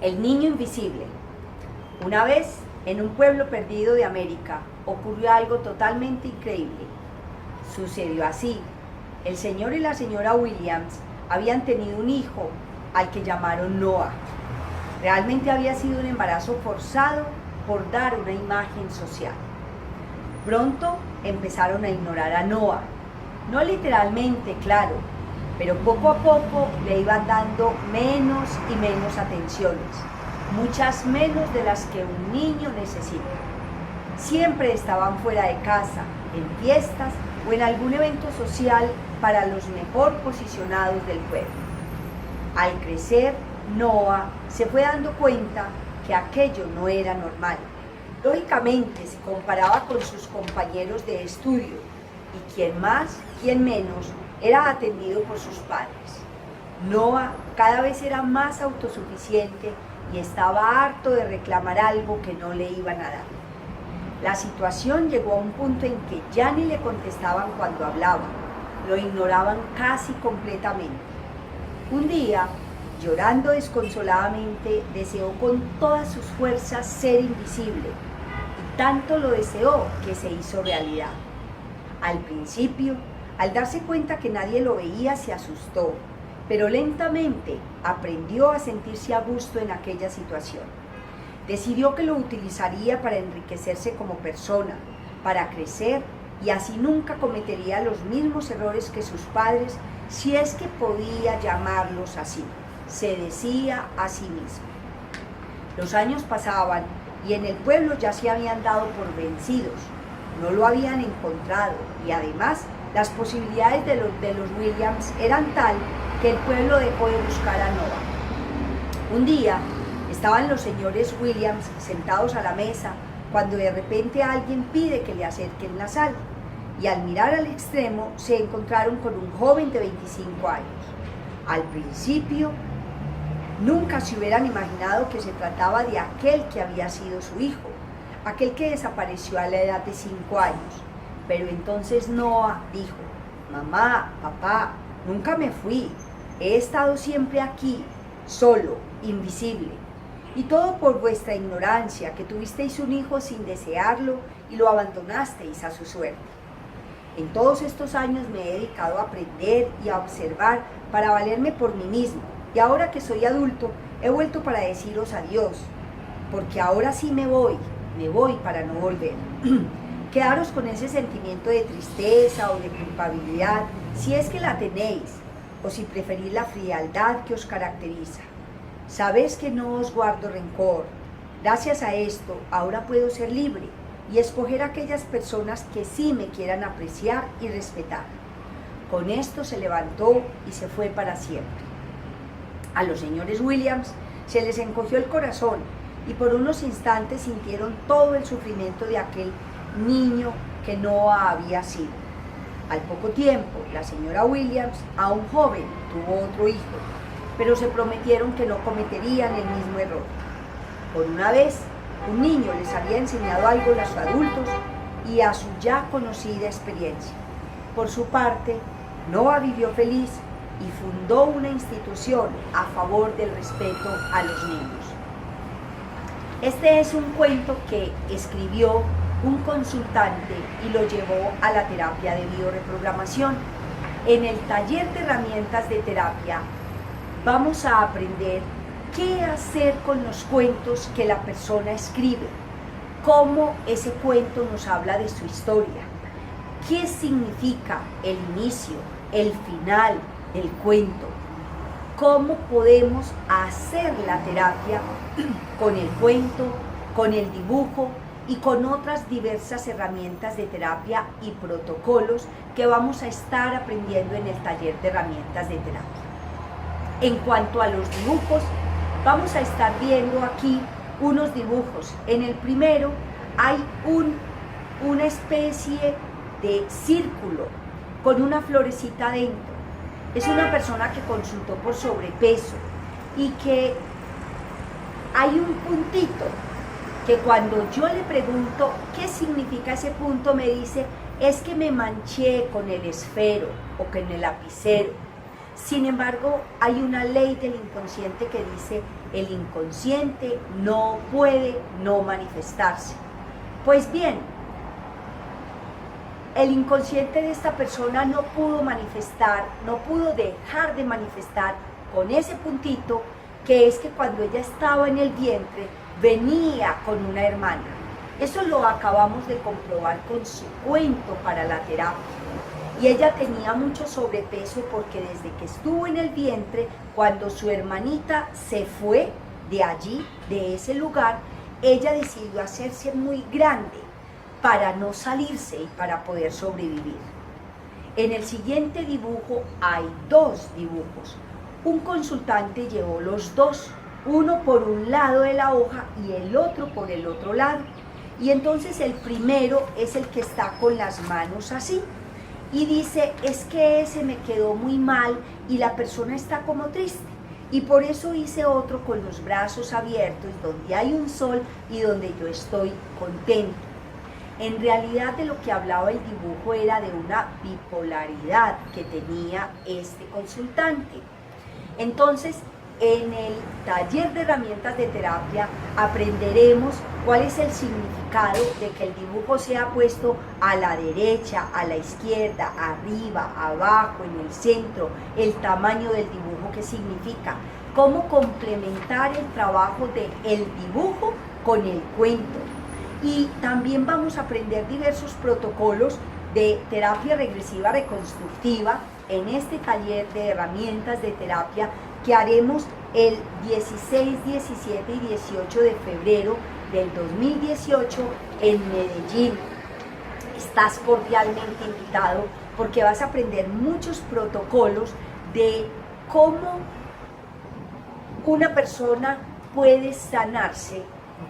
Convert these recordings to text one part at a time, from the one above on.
El niño invisible. Una vez, en un pueblo perdido de América, ocurrió algo totalmente increíble. Sucedió así. El señor y la señora Williams habían tenido un hijo al que llamaron Noah. Realmente había sido un embarazo forzado por dar una imagen social. Pronto empezaron a ignorar a Noah. No literalmente, claro, pero poco a poco le iban dando menos y menos atenciones, muchas menos de las que un niño necesita. Siempre estaban fuera de casa, en fiestas o en algún evento social para los mejor posicionados del pueblo. Al crecer, Noah se fue dando cuenta que aquello no era normal. Lógicamente se comparaba con sus compañeros de estudio y quien más, quien menos, era atendido por sus padres. Noah cada vez era más autosuficiente y estaba harto de reclamar algo que no le iban a dar. La situación llegó a un punto en que ya ni le contestaban cuando hablaba, lo ignoraban casi completamente. Un día, llorando desconsoladamente, deseó con todas sus fuerzas ser invisible, y tanto lo deseó que se hizo realidad. Al principio, al darse cuenta que nadie lo veía, se asustó, pero lentamente aprendió a sentirse a gusto en aquella situación. Decidió que lo utilizaría para enriquecerse como persona, para crecer, y así nunca cometería los mismos errores que sus padres, si es que podía llamarlos así, se decía a sí mismo. Los años pasaban y en el pueblo ya se habían dado por vencidos, no lo habían encontrado y además las posibilidades de los Williams eran tal que el pueblo dejó de buscar a Noah. Un día estaban los señores Williams sentados a la mesa cuando de repente alguien pide que le acerquen la sal y al mirar al extremo se encontraron con un joven de 25 años. Al principio nunca se hubieran imaginado que se trataba de aquel que había sido su hijo, aquel que desapareció a la edad de 5 años. Pero entonces Noah dijo: mamá, papá, nunca me fui, he estado siempre aquí, solo, invisible. Y todo por vuestra ignorancia, que tuvisteis un hijo sin desearlo y lo abandonasteis a su suerte. En todos estos años me he dedicado a aprender y a observar para valerme por mí mismo. Y ahora que soy adulto, he vuelto para deciros adiós, porque ahora sí me voy para no volver. Quedaros con ese sentimiento de tristeza o de culpabilidad, si es que la tenéis, o si preferís la frialdad que os caracteriza. Sabéis que no os guardo rencor. Gracias a esto, ahora puedo ser libre y escoger aquellas personas que sí me quieran apreciar y respetar. Con esto se levantó y se fue para siempre. A los señores Williams se les encogió el corazón y por unos instantes sintieron todo el sufrimiento de aquel niño que Noah había sido. Al poco tiempo, la señora Williams, aún joven, tuvo otro hijo, pero se prometieron que no cometerían el mismo error. Por una vez, un niño les había enseñado algo a los adultos y a su ya conocida experiencia. Por su parte, Noah vivió feliz y fundó una institución a favor del respeto a los niños. Este es un cuento que escribió un consultante y lo llevó a la terapia de bioreprogramación. En el taller de herramientas de terapia vamos a aprender qué hacer con los cuentos que la persona escribe, cómo ese cuento nos habla de su historia, qué significa el inicio, el final del cuento, cómo podemos hacer la terapia con el cuento, con el dibujo y con otras diversas herramientas de terapia y protocolos que vamos a estar aprendiendo en el taller de herramientas de terapia. En cuanto a los dibujos, vamos a estar viendo aquí unos dibujos. En el primero hay una especie de círculo con una florecita dentro. Es una persona que consultó por sobrepeso y que hay un puntito que cuando yo le pregunto qué significa ese punto, me dice: es que me manché con el esfero o con el lapicero. Sin embargo, hay una ley del inconsciente que dice, el inconsciente no puede no manifestarse. Pues bien, el inconsciente de esta persona no pudo manifestar, no pudo dejar de manifestar con ese puntito, que es que cuando ella estaba en el vientre, venía con una hermana. Eso lo acabamos de comprobar con su cuento para la terapia. Y ella tenía mucho sobrepeso porque desde que estuvo en el vientre, cuando su hermanita se fue de allí, de ese lugar, ella decidió hacerse muy grande para no salirse y para poder sobrevivir. En el siguiente dibujo hay dos dibujos. Un consultante llevó los dos, uno por un lado de la hoja y el otro por el otro lado. Y entonces el primero es el que está con las manos así. Y dice, es que ese me quedó muy mal y la persona está como triste. Y por eso hice otro con los brazos abiertos, donde hay un sol y donde yo estoy contento. En realidad de lo que hablaba el dibujo era de una bipolaridad que tenía este consultante. Entonces, en el taller de herramientas de terapia aprenderemos cuál es el significado de que el dibujo sea puesto a la derecha, a la izquierda, arriba, abajo, en el centro, el tamaño del dibujo, qué significa, cómo complementar el trabajo del dibujo con el cuento. Y también vamos a aprender diversos protocolos de terapia regresiva reconstructiva en este taller de herramientas de terapia que haremos el 16, 17 y 18 de febrero del 2018 en Medellín. Estás cordialmente invitado porque vas a aprender muchos protocolos de cómo una persona puede sanarse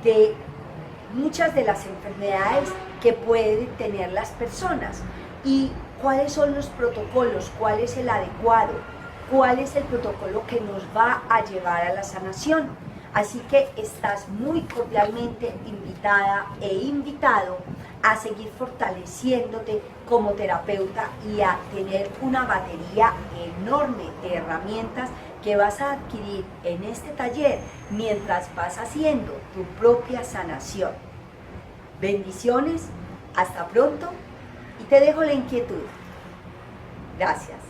de muchas de las enfermedades que pueden tener las personas y cuáles son los protocolos, cuál es el adecuado, cuál es el protocolo que nos va a llevar a la sanación. Así que estás muy cordialmente invitada e invitado a seguir fortaleciéndote como terapeuta y a tener una batería enorme de herramientas que vas a adquirir en este taller mientras vas haciendo tu propia sanación. Bendiciones, hasta pronto y te dejo la inquietud. Gracias.